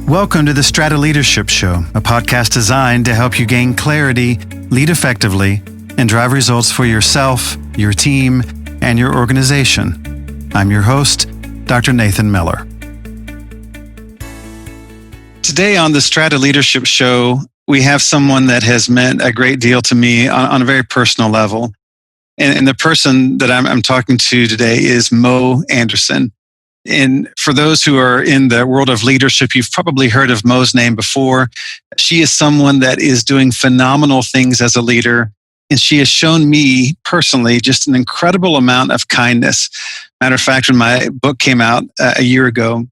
Welcome to the Strata Leadership Show, a podcast designed to help you gain clarity, lead effectively, and drive results for yourself, your team, and your organization. I'm your host, Dr. Nathan Miller. Today on the Strata Leadership Show, we have someone that has meant a great deal to me on a very personal level. And the person that I'm talking to today is Mo Anderson. And for those who are in the world of leadership, you've probably heard of Mo's name before. She is someone that is doing phenomenal things as a leader. And she has shown me personally just an incredible amount of kindness. Matter of fact, when my book came out a year ago,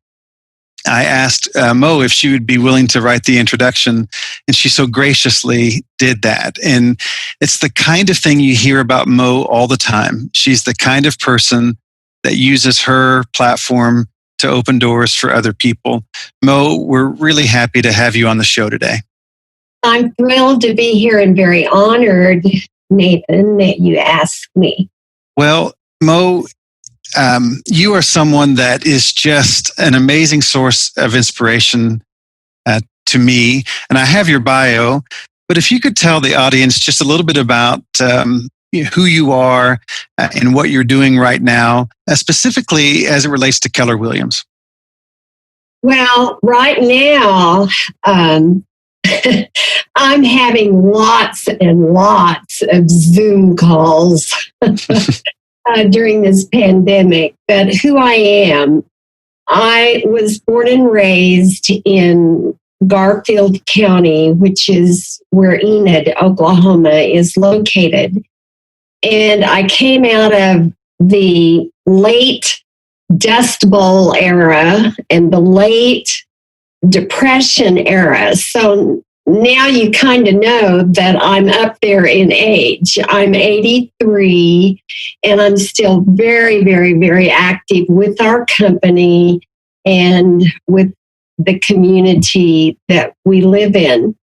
I asked Mo if she would be willing to write the introduction, and she so graciously did that. And it's the kind of thing you hear about Mo all the time. She's the kind of person that uses her platform to open doors for other people. Mo, we're really happy to have you on the show today. I'm thrilled to be here and very honored, Nathan, that you asked me. Well, Mo, you are someone that is just an amazing source of inspiration to me. And I have your bio, but if you could tell the audience just a little bit about who you are and what you're doing right now, specifically as it relates to Keller Williams. Well, right now, I'm having lots and lots of Zoom calls during this pandemic. But who I am, I was born and raised in Garfield County, which is where Enid, Oklahoma, is located. And I came out of the late Dust Bowl era and the late Depression era. So now you kind of know that I'm up there in age. I'm 83, and I'm still very, very, very active with our company and with the community that we live in.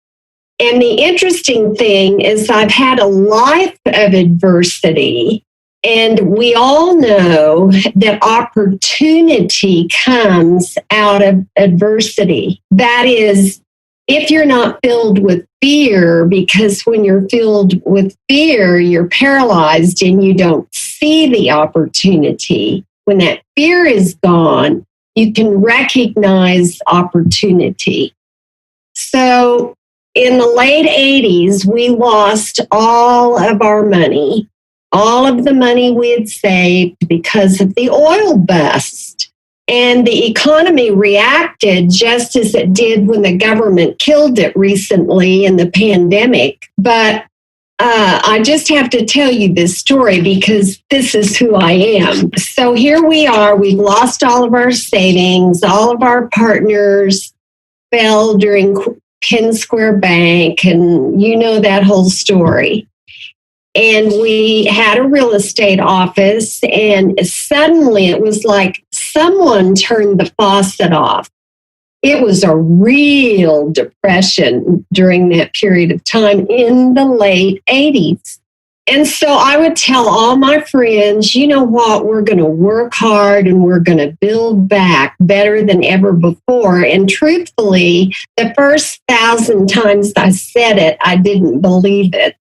And the interesting thing is I've had a life of adversity, and we all know that opportunity comes out of adversity. That is, if you're not filled with fear, because when you're filled with fear, you're paralyzed and you don't see the opportunity. When that fear is gone, you can recognize opportunity. So, in the late 80s, we lost all of our money, all of the money we had saved because of the oil bust. And the economy reacted just as it did when the government killed it recently in the pandemic. But I just have to tell you this story because this is who I am. So here we are. We've lost all of our savings. All of our partners fell during Penn Square Bank, and you know that whole story. And we had a real estate office, and suddenly it was like someone turned the faucet off. It was a real depression during that period of time in the late 80s. And so I would tell all my friends, you know what, we're going to work hard and we're going to build back better than ever before. And truthfully, the first 1,000 times I said it, I didn't believe it.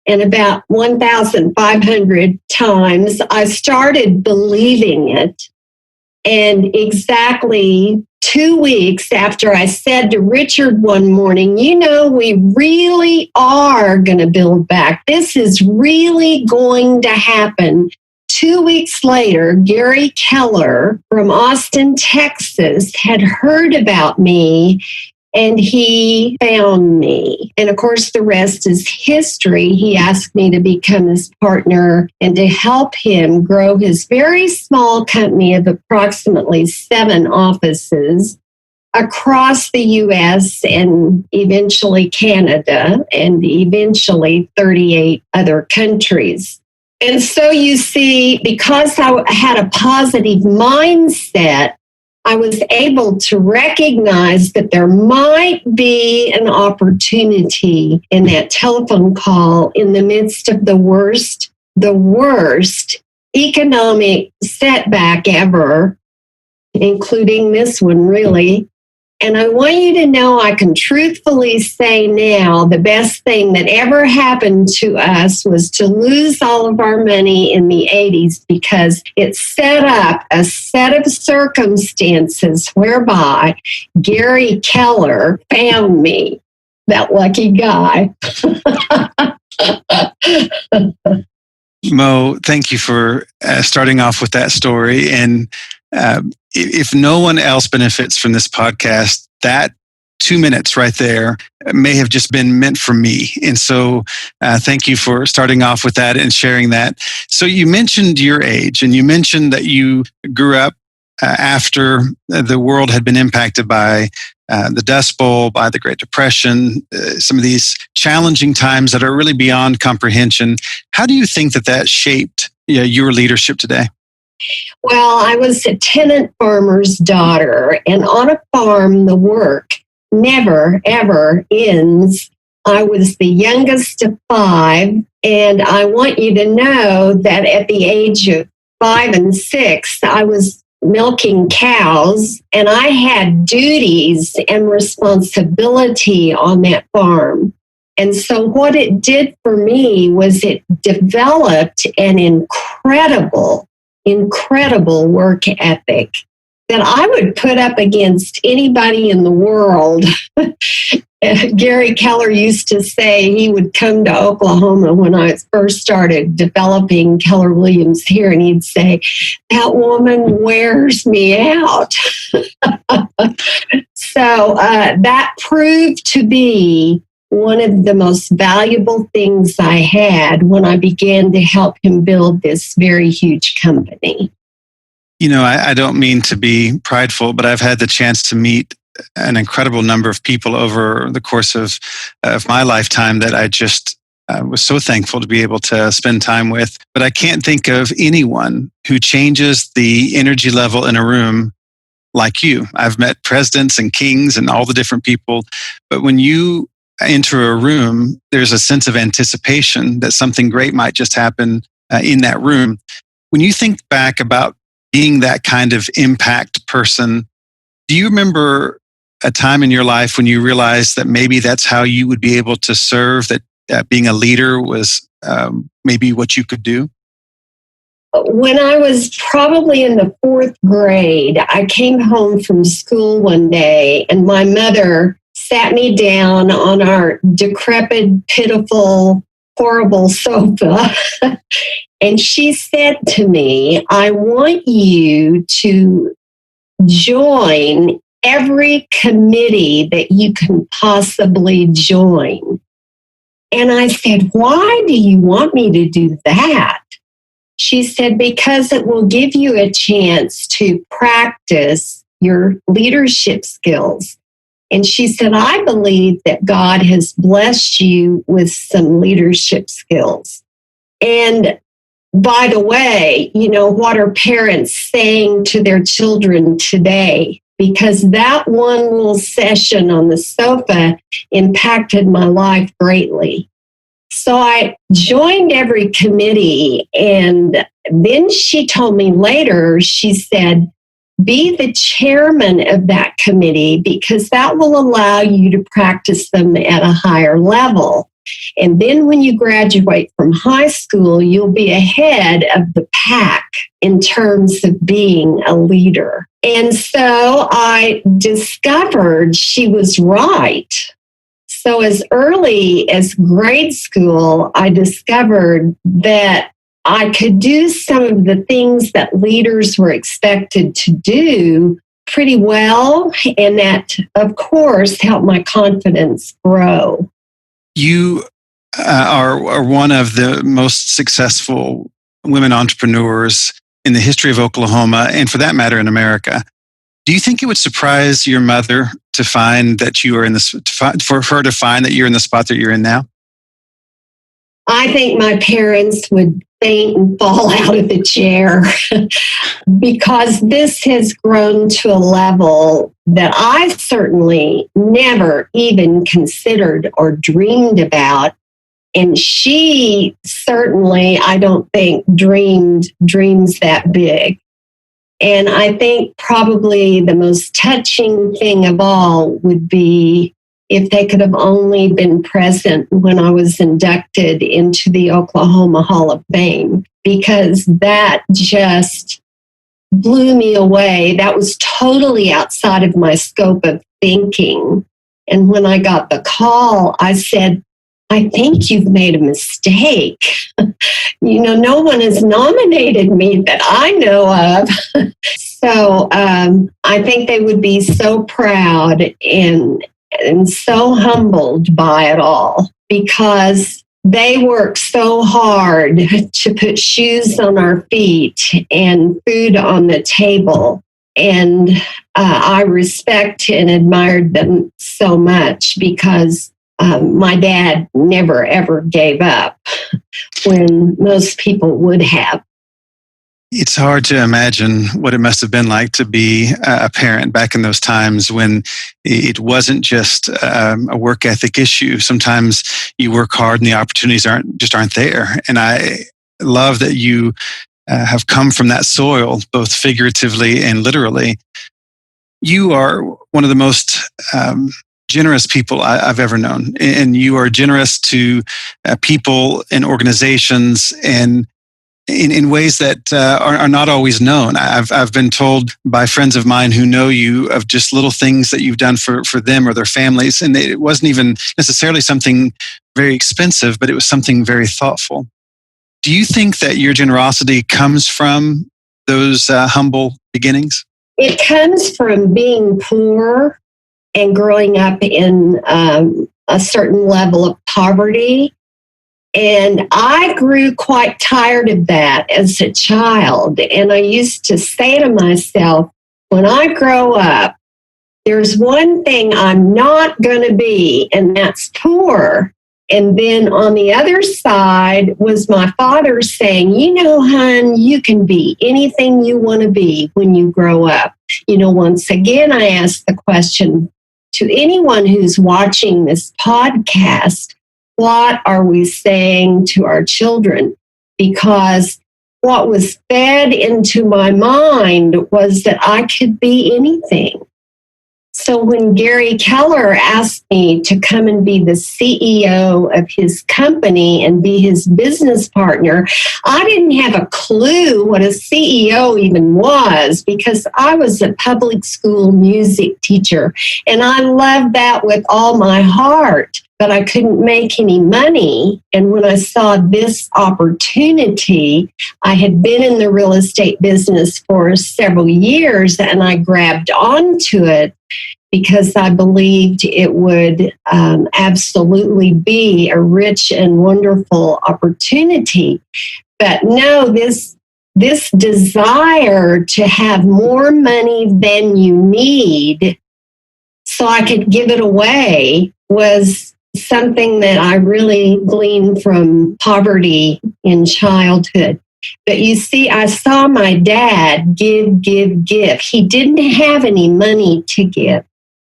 And about 1,500 times, I started believing it. And exactly 2 weeks after I said to Richard one morning, you know, we really are going to build back. This is really going to happen. 2 weeks later, Gary Keller from Austin, Texas, had heard about me, and he found me. And of course, the rest is history. He asked me to become his partner and to help him grow his very small company of approximately 7 offices across the U.S. and eventually Canada and eventually 38 other countries. And so you see, because I had a positive mindset, I was able to recognize that there might be an opportunity in that telephone call in the midst of the worst economic setback ever, including this one, really. And I want you to know I can truthfully say now the best thing that ever happened to us was to lose all of our money in the 80s, because it set up a set of circumstances whereby Gary Keller found me, that lucky guy. Mo, thank you for starting off with that story. And if no one else benefits from this podcast, that 2 minutes right there may have just been meant for me. And so thank you for starting off with that and sharing that. So you mentioned your age, and you mentioned that you grew up after the world had been impacted by the Dust Bowl, by the Great Depression, some of these challenging times that are really beyond comprehension. How do you think that shaped your leadership today? Well, I was a tenant farmer's daughter, and on a farm, the work never, ever ends. I was the youngest of 5, and I want you to know that at the age of 5 and 6, I was milking cows, and I had duties and responsibility on that farm. And so what it did for me was it developed an incredible work ethic that I would put up against anybody in the world. Gary Keller used to say he would come to Oklahoma when I first started developing Keller Williams here, and he'd say, "That woman wears me out." So that proved to be one of the most valuable things I had when I began to help him build this very huge company. You know, I don't mean to be prideful, but I've had the chance to meet an incredible number of people over the course of my lifetime that I just was so thankful to be able to spend time with. But I can't think of anyone who changes the energy level in a room like you. I've met presidents and kings and all the different people, but when you enter a room, there's a sense of anticipation that something great might just happen in that room. When you think back about being that kind of impact person, do you remember a time in your life when you realized that maybe that's how you would be able to serve, that being a leader was maybe what you could do? When I was probably in the 4th grade, I came home from school one day, and my mother sat me down on our decrepit, pitiful, horrible sofa. And she said to me, "I want you to join every committee that you can possibly join." And I said, "Why do you want me to do that?" She said, "Because it will give you a chance to practice your leadership skills." And she said, "I believe that God has blessed you with some leadership skills." And by the way, you know, what are parents saying to their children today? Because that one little session on the sofa impacted my life greatly. So I joined every committee, and then she told me later, she said, "Be the chairman of that committee, because that will allow you to practice them at a higher level. And then when you graduate from high school, you'll be ahead of the pack in terms of being a leader." And so I discovered she was right. So as early as grade school, I discovered that I could do some of the things that leaders were expected to do pretty well, and that, of course, helped my confidence grow. You are one of the most successful women entrepreneurs in the history of Oklahoma, and for that matter, in America. Do you think it would surprise your mother to find that you are in this, for her to find that you're in the spot that you're in now? I think my parents would faint and fall out of the chair because this has grown to a level that I certainly never even considered or dreamed about. And she certainly, I don't think, dreams that big. And I think probably the most touching thing of all would be if they could have only been present when I was inducted into the Oklahoma Hall of Fame, because that just blew me away. That was totally outside of my scope of thinking. And when I got the call, I said, I think you've made a mistake. No one has nominated me that I know of. So I think they would be so proud and so humbled by it all, because they work so hard to put shoes on our feet and food on the table. And I respect and admired them so much, because my dad never, ever gave up when most people would have. It's hard to imagine what it must have been like to be a parent back in those times when it wasn't just a work ethic issue. Sometimes you work hard and the opportunities aren't there. And I love that you have come from that soil, both figuratively and literally. You are one of the most generous people I've ever known, and you are generous to people and organizations, and in ways that are not always known. I've been told by friends of mine who know you of just little things that you've done for them or their families, and it wasn't even necessarily something very expensive, but it was something very thoughtful. Do you think that your generosity comes from those humble beginnings? It comes from being poor and growing up in a certain level of poverty. And I grew quite tired of that as a child. And I used to say to myself, when I grow up, there's one thing I'm not going to be, and that's poor. And then on the other side was my father saying, hon, you can be anything you want to be when you grow up. Once again, I ask the question to anyone who's watching this podcast, what are we saying to our children? Because what was fed into my mind was that I could be anything. So when Gary Keller asked me to come and be the CEO of his company and be his business partner, I didn't have a clue what a CEO even was, because I was a public school music teacher and I loved that with all my heart, but I couldn't make any money. And when I saw this opportunity, I had been in the real estate business for several years and I grabbed onto it because I believed it would absolutely be a rich and wonderful opportunity. But no, this desire to have more money than you need so I could give it away was something that I really gleaned from poverty in childhood. But you see, I saw my dad give. He didn't have any money to give,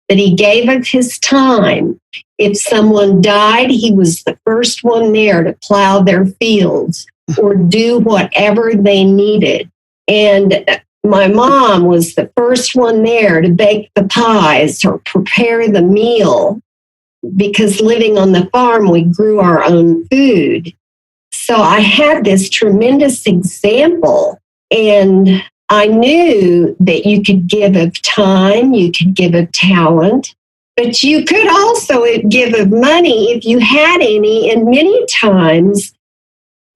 but he gave of his time. If someone died, he was the first one there to plow their fields or do whatever they needed. And my mom was the first one there to bake the pies or prepare the meal, because living on the farm, we grew our own food. So I had this tremendous example, and I knew that you could give of time, you could give of talent, but you could also give of money if you had any, and many times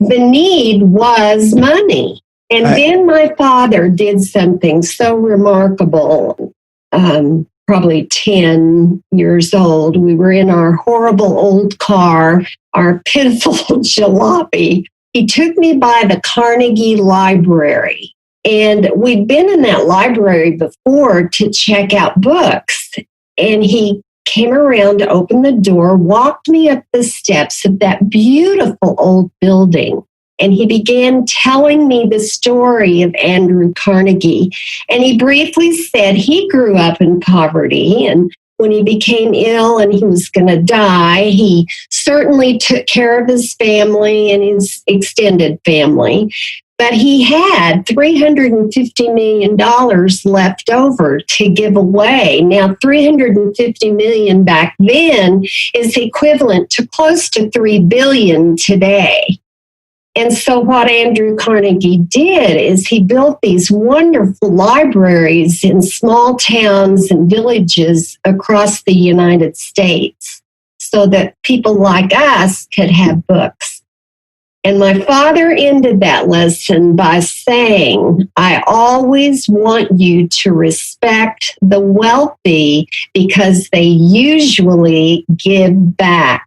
the need was money. And then my father did something so remarkable, probably 10 years old. We were in our horrible old car, our pitiful jalopy. He took me by the Carnegie Library. And we'd been in that library before to check out books. And he came around to open the door, walked me up the steps of that beautiful old building. And he began telling me the story of Andrew Carnegie. And he briefly said he grew up in poverty. And when he became ill and he was going to die, he certainly took care of his family and his extended family. But he had $350 million left over to give away. Now, $350 million back then is equivalent to close to $3 billion today. And so what Andrew Carnegie did is he built these wonderful libraries in small towns and villages across the United States so that people like us could have books. And my father ended that lesson by saying, I always want you to respect the wealthy because they usually give back.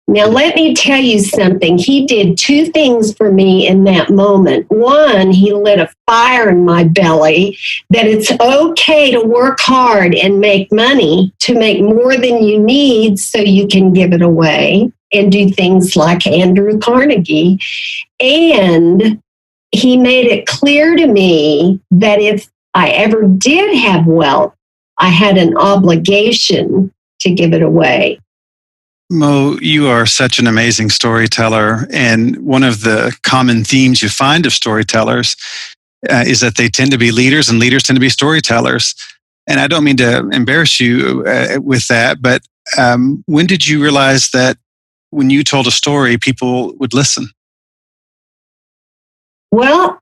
Now, let me tell you something. He did two things for me in that moment. One, he lit a fire in my belly that it's okay to work hard and make money, to make more than you need so you can give it away and do things like Andrew Carnegie. And he made it clear to me that if I ever did have wealth, I had an obligation to give it away. Mo, you are such an amazing storyteller. And one of the common themes you find of storytellers is that they tend to be leaders and leaders tend to be storytellers. And I don't mean to embarrass you with that, but when did you realize that when you told a story, people would listen? Well,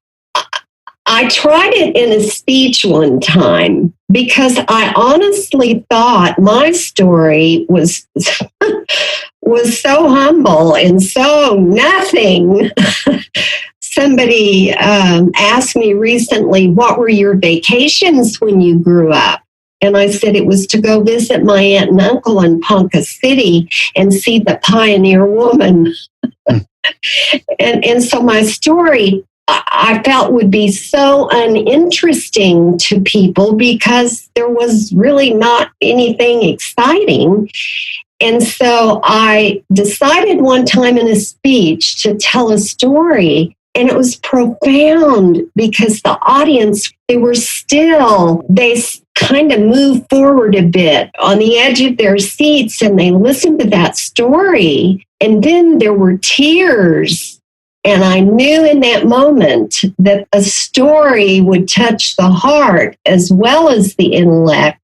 I tried it in a speech one time because I honestly thought my story was so humble and so nothing. Somebody asked me recently, what were your vacations when you grew up? And I said it was to go visit my aunt and uncle in Ponca City and see the pioneer woman. And so my story, I felt, would be so uninteresting to people because there was really not anything exciting. And so I decided one time in a speech to tell a story, and it was profound because the audience, they kind of moved forward a bit on the edge of their seats and they listened to that story. And then there were tears. And I knew in that moment that a story would touch the heart as well as the intellect.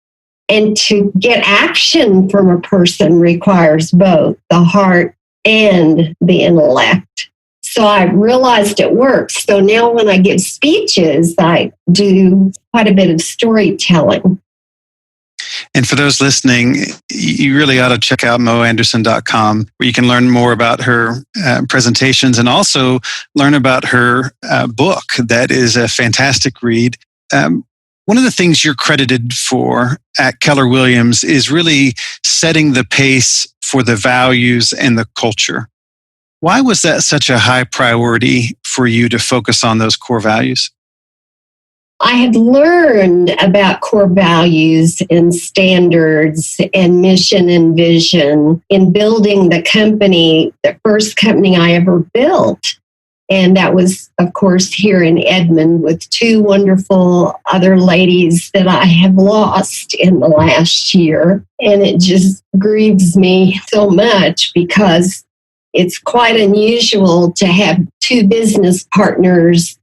And to get action from a person requires both the heart and the intellect. So I realized it works. So now when I give speeches, I do quite a bit of storytelling. And for those listening, you really ought to check out moanderson.com, where you can learn more about her presentations and also learn about her book. That is a fantastic read. One of the things you're credited for at Keller Williams is really setting the pace for the values and the culture. Why was that such a high priority for you to focus on those core values? I had learned about core values and standards and mission and vision in building the company, the first company I ever built. And that was, of course, here in Edmond with two wonderful other ladies that I have lost in the last year. And it just grieves me so much because it's quite unusual to have two business partners.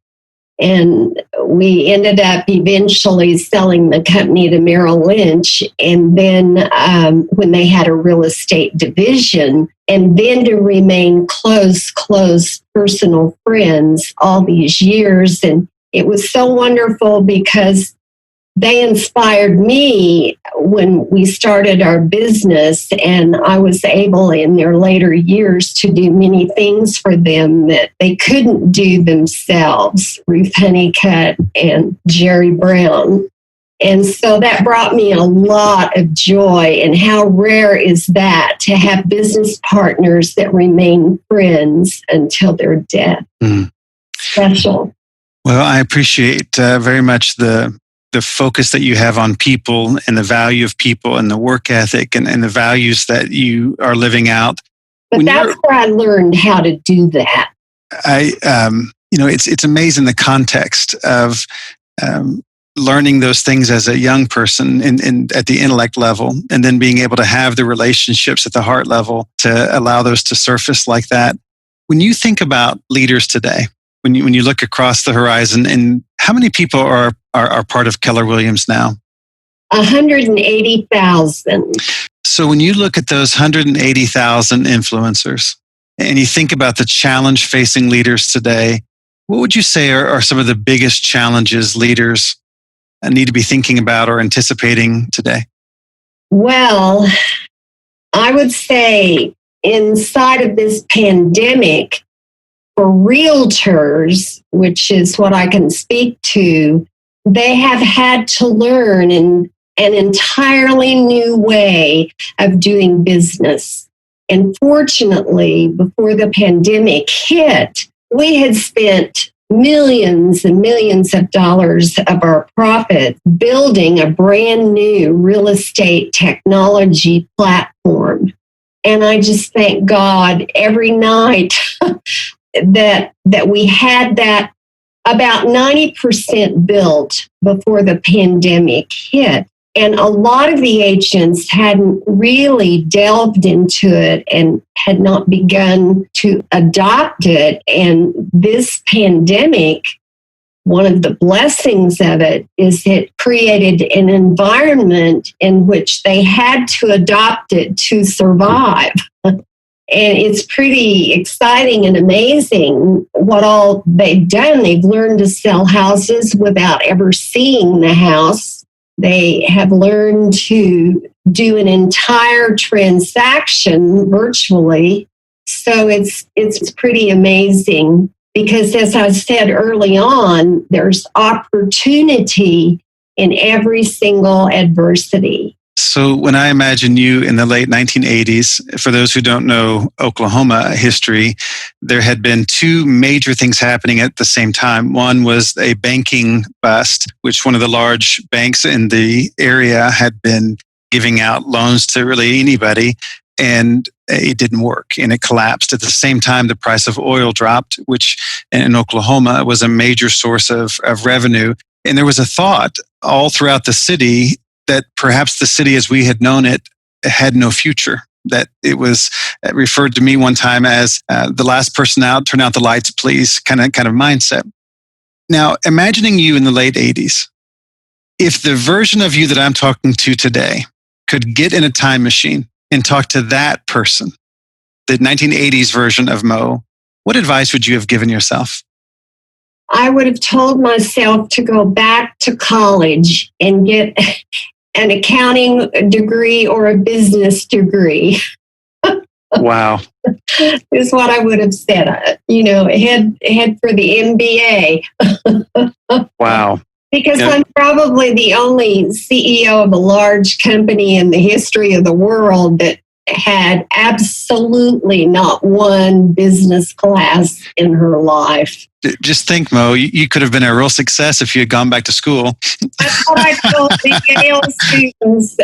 And we ended up eventually selling the company to Merrill Lynch. And then when they had a real estate division, and then to remain close personal friends all these years. And it was so wonderful because they inspired me when we started our business, and I was able in their later years to do many things for them that they couldn't do themselves, Ruth Honeycutt and Jerry Brown. And so that brought me a lot of joy. And how rare is that to have business partners that remain friends until their death? Special. Well, I appreciate very much the focus that you have on people and the value of people and the work ethic and the values that you are living out. But that's where I learned how to do that. It's amazing the context of learning those things as a young person and at the intellect level, and then being able to have the relationships at the heart level to allow those to surface like that. When you think about leaders today, when you look across the horizon, and how many people are part of Keller Williams now? 180,000. So when you look at those 180,000 influencers and you think about the challenge facing leaders today, what would you say are some of the biggest challenges leaders need to be thinking about or anticipating today? Well, I would say inside of this pandemic, for realtors, which is what I can speak to, they have had to learn an entirely new way of doing business. And fortunately, before the pandemic hit, we had spent millions and millions of dollars of our profit building a brand new real estate technology platform. And I just thank God every night that we had that about 90% built before the pandemic hit. And a lot of the agents hadn't really delved into it and had not begun to adopt it. And this pandemic, one of the blessings of it is it created an environment in which they had to adopt it to survive. And it's pretty exciting and amazing what all they've done. They've learned to sell houses without ever seeing the house. They have learned to do an entire transaction virtually. So it's pretty amazing because, as I said early on, there's opportunity in every single adversity. So when I imagine you in the late 1980s, for those who don't know Oklahoma history, there had been two major things happening at the same time. One was a banking bust, which one of the large banks in the area had been giving out loans to really anybody, and it didn't work and it collapsed. At the same time, the price of oil dropped, which in Oklahoma was a major source of revenue. And there was a thought all throughout the city that perhaps the city as we had known it had no future, that it was referred to me one time as the last person out, turn out the lights, please, kind of mindset. Now, imagining you in the late 80s, if the version of you that I'm talking to today could get in a time machine and talk to that person, the 1980s version of Mo, what advice would you have given yourself? I would have told myself to go back to college and get an accounting degree or a business degree. Wow. Is what I would have said. Head for the MBA. Wow. Because I'm probably the only CEO of a large company in the history of the world that had absolutely not one business class in her life. Just think, Mo, you could have been a real success if you had gone back to school. That's what I told the Yale students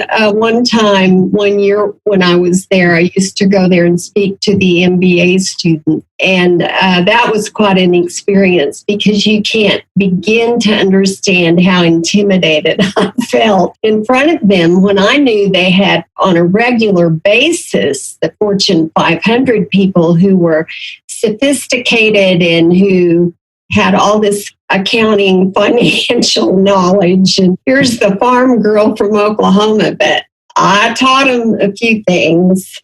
one year when I was there. I used to go there and speak to the MBA students. And that was quite an experience because you can't begin to understand how intimidated I felt in front of them when I knew they had on a regular basis the Fortune 500 people who were sophisticated and who had all this accounting, financial knowledge. And here's the farm girl from Oklahoma, but I taught them a few things.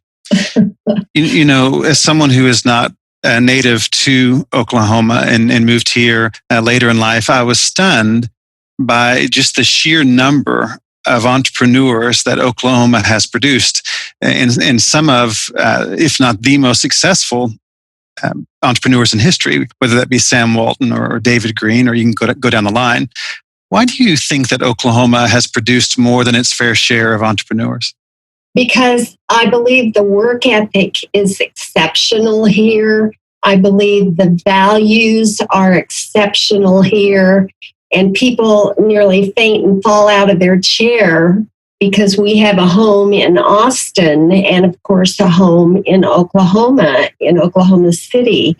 As someone who is not native to Oklahoma and moved here later in life, I was stunned by just the sheer number of entrepreneurs that Oklahoma has produced, and some of, if not the most successful entrepreneurs in history, whether that be Sam Walton or David Green, or you can go down the line. Why do you think that Oklahoma has produced more than its fair share of entrepreneurs? Because I believe the work ethic is exceptional here. I believe the values are exceptional here. And people nearly faint and fall out of their chair because we have a home in Austin and, of course, a home in Oklahoma City.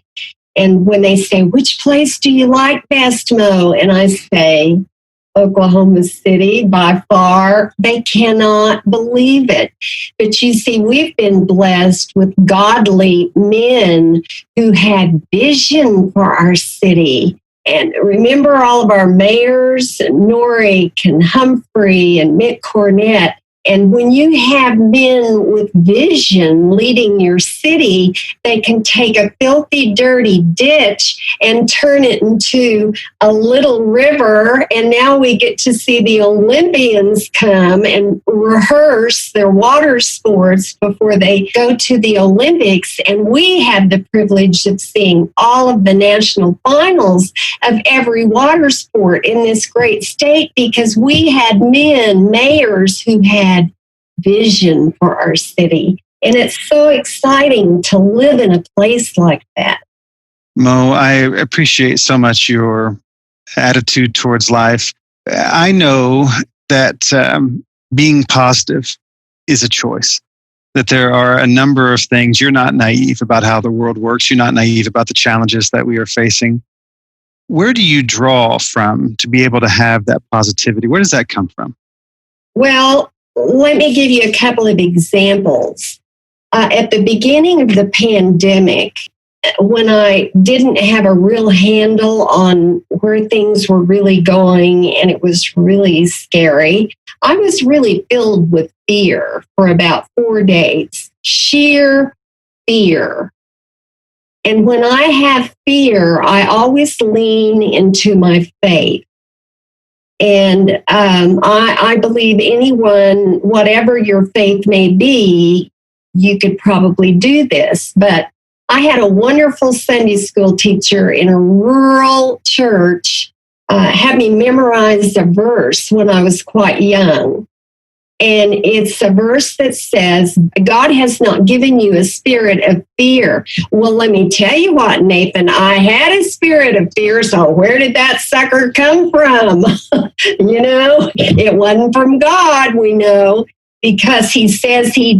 And when they say, which place do you like best, Mo? And I say, Oklahoma City by far. They cannot believe it. But you see, we've been blessed with godly men who had vision for our city. And remember all of our mayors, Norick and Humphrey and Mick Cornett. And when you have men with vision leading your city, they can take a filthy, dirty ditch and turn it into a little river. And now we get to see the Olympians come and rehearse their water sports before they go to the Olympics. And we had the privilege of seeing all of the national finals of every water sport in this great state because we had mayors who had vision for our city. And it's so exciting to live in a place like that. Mo, I appreciate so much your attitude towards life. I know that being positive is a choice, that there are a number of things. You're not naive about how the world works. You're not naive about the challenges that we are facing. Where do you draw from to be able to have that positivity? Where does that come from? Well, let me give you a couple of examples. At the beginning of the pandemic, when I didn't have a real handle on where things were really going and it was really scary, I was really filled with fear for about 4 days. Sheer fear. And when I have fear, I always lean into my faith. And I believe anyone, whatever your faith may be, you could probably do this. But I had a wonderful Sunday school teacher in a rural church had me memorize a verse when I was quite young. And it's a verse that says, God has not given you a spirit of fear. Well, let me tell you what, Nathan, I had a spirit of fear. So where did that sucker come from? It wasn't from God, we know, because he says he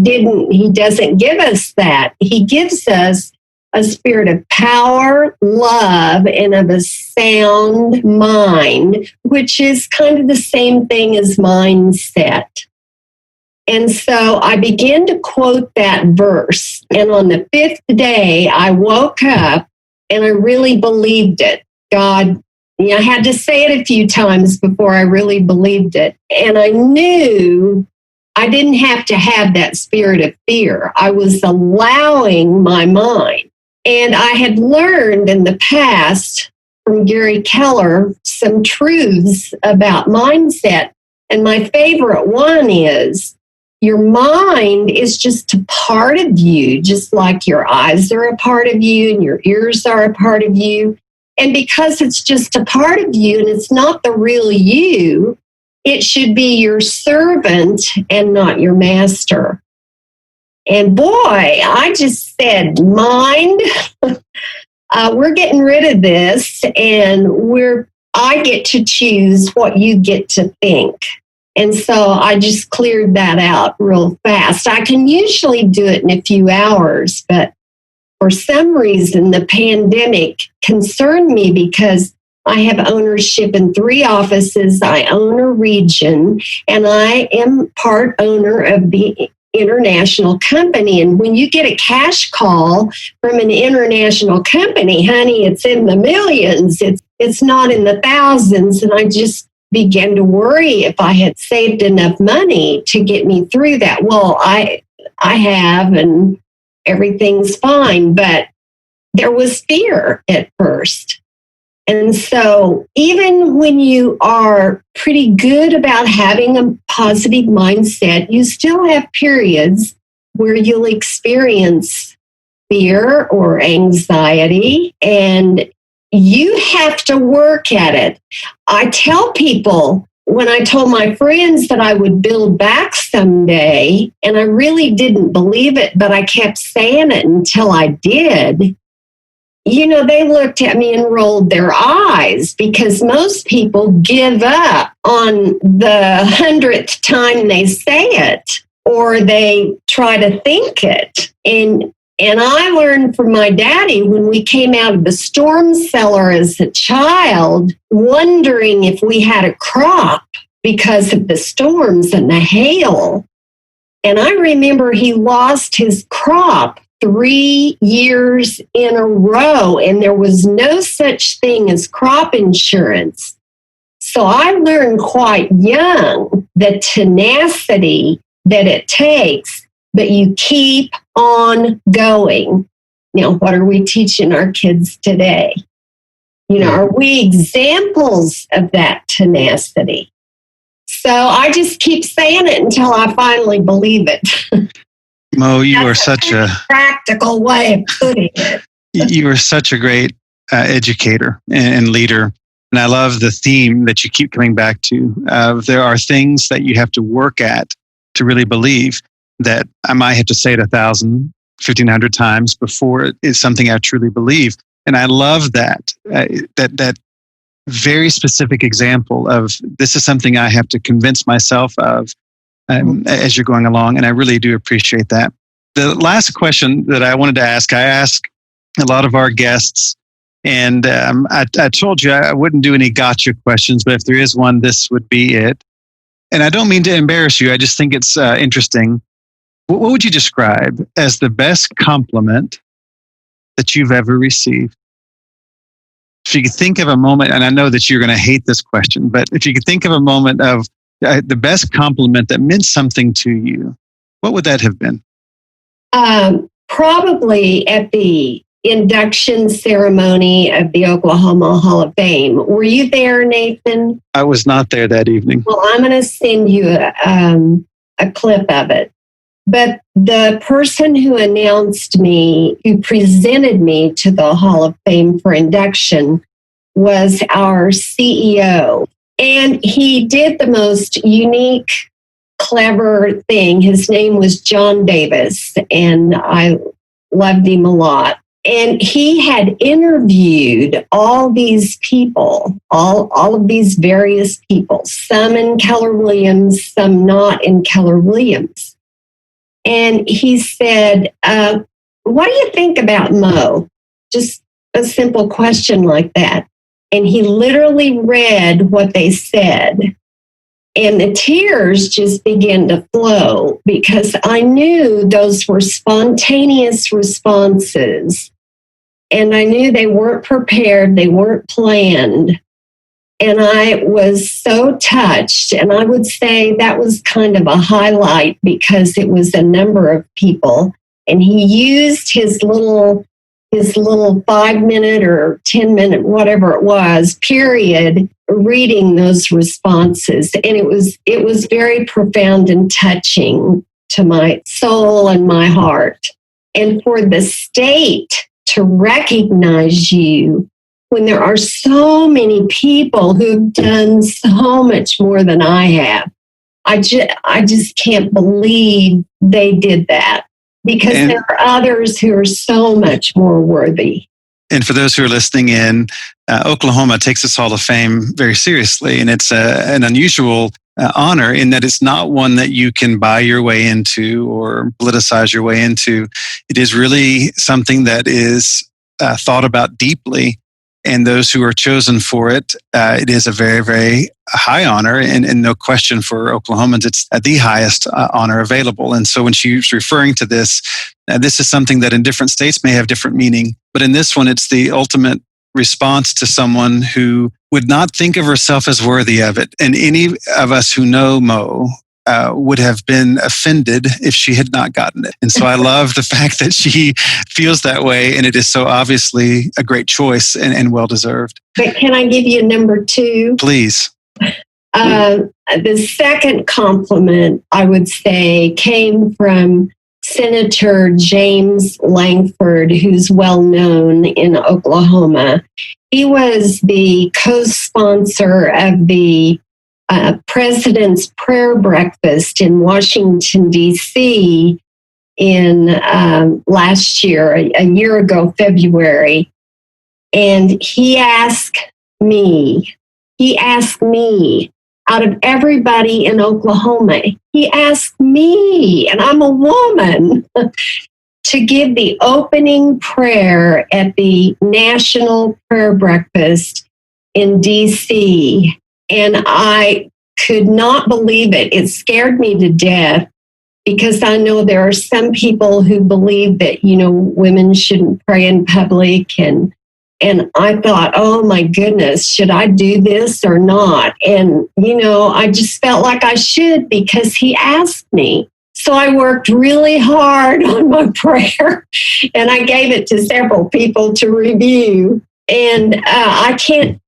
doesn't give us that. He gives us a spirit of power, love, and of a sound mind, which is kind of the same thing as mindset. And so I began to quote that verse. And on the 5th day, I woke up and I really believed it. God, I had to say it a few times before I really believed it. And I knew I didn't have to have that spirit of fear. I was allowing my mind. And I had learned in the past from Gary Keller some truths about mindset. And my favorite one is, your mind is just a part of you, just like your eyes are a part of you and your ears are a part of you. And because it's just a part of you and it's not the real you, it should be your servant and not your master. And boy, I just said, mind, we're getting rid of this and I get to choose what you get to think. And so I just cleared that out real fast. I can usually do it in a few hours, but for some reason, the pandemic concerned me because I have ownership in 3 offices. I own a region, and I am part owner of the international company. And when you get a cash call from an international company, honey, it's in the millions. It's not in the thousands. And I just began to worry if I had saved enough money to get me through that. Well, I have, and everything's fine, but there was fear at first. And so even when you are pretty good about having a positive mindset, you still have periods where you'll experience fear or anxiety, and you have to work at it. I tell people, when I told my friends that I would build back someday, and I really didn't believe it, but I kept saying it until I did, they looked at me and rolled their eyes because most people give up on the 100th time they say it, or they try to think it. And And I learned from my daddy when we came out of the storm cellar as a child, wondering if we had a crop because of the storms and the hail. And I remember he lost his crop 3 years in a row, and there was no such thing as crop insurance. So I learned quite young the tenacity that it takes, but you keep on going. Now, what are we teaching our kids today? Are we examples of that tenacity? So I just keep saying it until I finally believe it. Mo, you are such a practical way of putting it. You are such a great educator and leader. And I love the theme that you keep coming back to. There are things that you have to work at to really believe that I might have to say it 1,000, 1,500 times before it is something I truly believe. And I love that very specific example of this is something I have to convince myself of as you're going along. And I really do appreciate that. The last question that I wanted to ask, I ask a lot of our guests, and I told you I wouldn't do any gotcha questions, but if there is one, this would be it. And I don't mean to embarrass you. I just think it's interesting. What would you describe as the best compliment that you've ever received? If you could think of a moment, and I know that you're going to hate this question, but if you could think of a moment of the best compliment that meant something to you, what would that have been? Probably at the induction ceremony of the Oklahoma Hall of Fame. Were you there, Nathan? I was not there that evening. Well, I'm going to send you a clip of it. But the person who announced me, who presented me to the Hall of Fame for induction, was our CEO. And he did the most unique, clever thing. His name was John Davis, and I loved him a lot. And he had interviewed all these people, all of these various people, some in Keller Williams, some not in Keller Williams. And he said, what do you think about Mo? Just a simple question like that. And he literally read what they said. And the tears just began to flow because I knew those were spontaneous responses. And I knew they weren't prepared, they weren't planned. And I was so touched. And I would say that was kind of a highlight because it was a number of people. And he used his little 5-minute or 10-minute, whatever it was, period, reading those responses. And it was very profound and touching to my soul and my heart. And for the state to recognize you when there are so many people who've done so much more than I have, I just can't believe they did that. Because there are others who are so much more worthy. And for those who are listening in, Oklahoma takes its Hall of Fame very seriously. And it's an unusual honor in that it's not one that you can buy your way into or politicize your way into. It is really something that is thought about deeply. And those who are chosen for it, it is a very, very high honor, and no question for Oklahomans, it's the highest honor available. And so when she's referring to this, this is something that in different states may have different meaning. But in this one, it's the ultimate response to someone who would not think of herself as worthy of it. And any of us who know Mo would have been offended if she had not gotten it. And so I love the fact that she feels that way, and it is so obviously a great choice and well-deserved. But can I give you number 2? Please. The second compliment, I would say, came from Senator James Langford, who's well known in Oklahoma. He was the co-sponsor of the President's Prayer Breakfast in Washington, D.C. in last year, a year ago, February. And he asked me, out of everybody in Oklahoma, he asked me, and I'm a woman, to give the opening prayer at the National Prayer Breakfast in DC. And I could not believe it. It scared me to death because I know there are some people who believe that, women shouldn't pray in public. And I thought, oh my goodness, should I do this or not? And, I just felt like I should because he asked me. So I worked really hard on my prayer and I gave it to several people to review. And I can't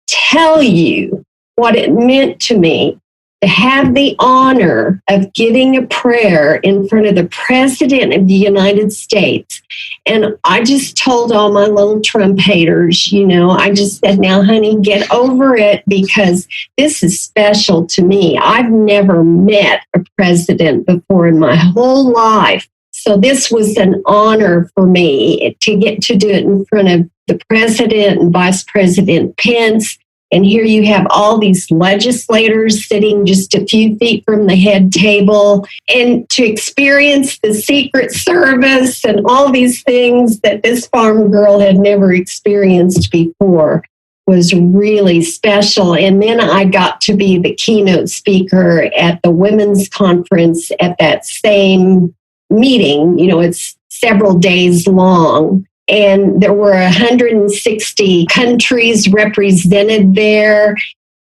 tell you what it meant to me to have the honor of giving a prayer in front of the President of the United States. And I just told all my little Trump haters, I just said, now, honey, get over it because this is special to me. I've never met a president before in my whole life. So this was an honor for me to get to do it in front of the President and Vice President Pence. And here you have all these legislators sitting just a few feet from the head table, and to experience the Secret Service and all these things that this farm girl had never experienced before was really special. And then I got to be the keynote speaker at the women's conference at that same meeting. It's several days long. And there were 160 countries represented there.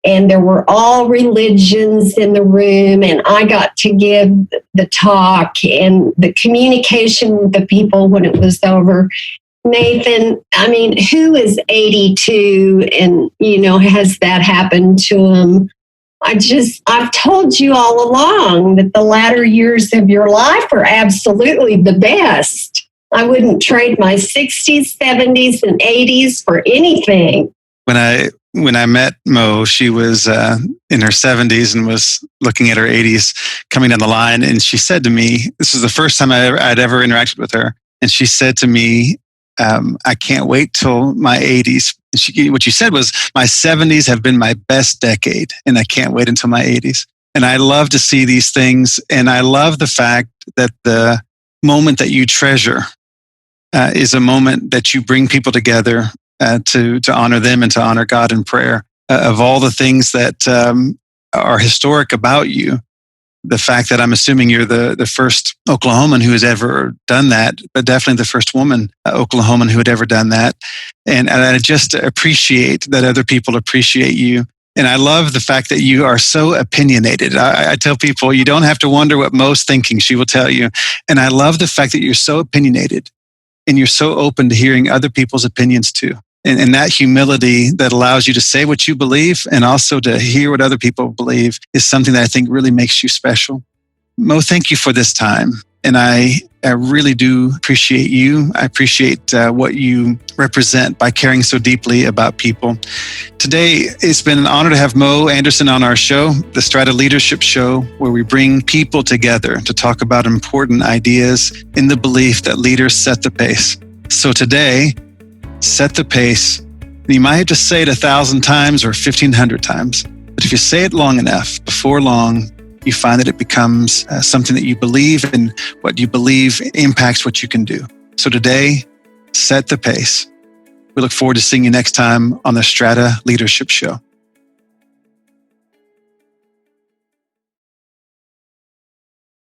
And there were all religions in the room. And I got to give the talk and the communication with the people when it was over. Nathan, who is 82 and, has that happened to him? I've told you all along that the latter years of your life are absolutely the best. I wouldn't trade my 60s, 70s, and 80s for anything. When I met Mo, she was in her 70s and was looking at her 80s coming down the line. And she said to me, this was the first time I'd ever interacted with her. And she said to me, I can't wait till my 80s. What she said was, my 70s have been my best decade, and I can't wait until my 80s. And I love to see these things. And I love the fact that the moment that you treasure is a moment that you bring people together to honor them and to honor God in prayer. Of all the things that are historic about you, the fact that I'm assuming you're the first Oklahoman who has ever done that, but definitely the first woman Oklahoman who had ever done that. And I just appreciate that other people appreciate you. And I love the fact that you are so opinionated. I tell people, you don't have to wonder what Mo's thinking. She will tell you. And I love the fact that you're so opinionated and you're so open to hearing other people's opinions too. And that humility that allows you to say what you believe and also to hear what other people believe is something that I think really makes you special. Mo, thank you for this time. And I really do appreciate you. I appreciate what you represent by caring so deeply about people. Today, it's been an honor to have Mo Anderson on our show, the Strata Leadership Show, where we bring people together to talk about important ideas in the belief that leaders set the pace. So today, set the pace. You might have to say it 1,000 times or 1,500 times, but if you say it long enough, before long, you find that it becomes something that you believe, and what you believe impacts what you can do. So today, set the pace. We look forward to seeing you next time on the Strata Leadership Show.